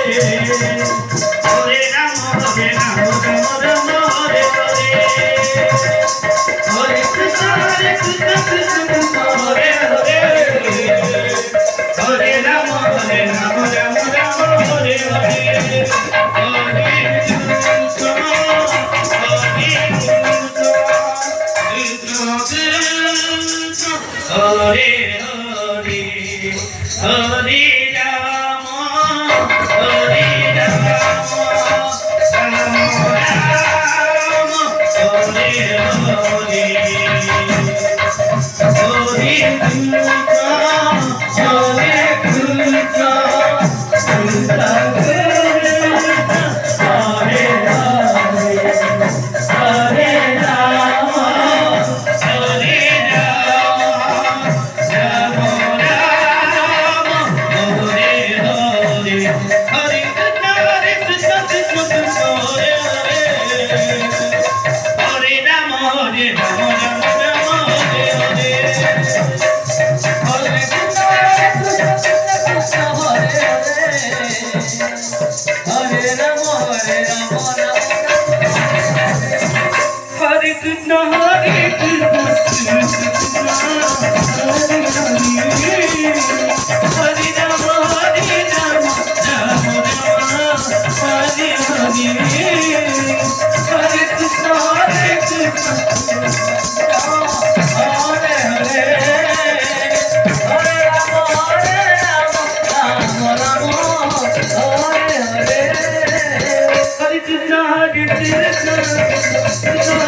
Hare Rama Hare Rama Rama Rama Hare Hare Hare Krishna Krishna Krishna Hare Hare Hare Rama Hare Rama Rama Rama Hare Hare Hare Hare Rama Hare Rama Rama Rama Hare Hare Hare Krishna Krishna Hare Hare Hare Rama Hare Krishna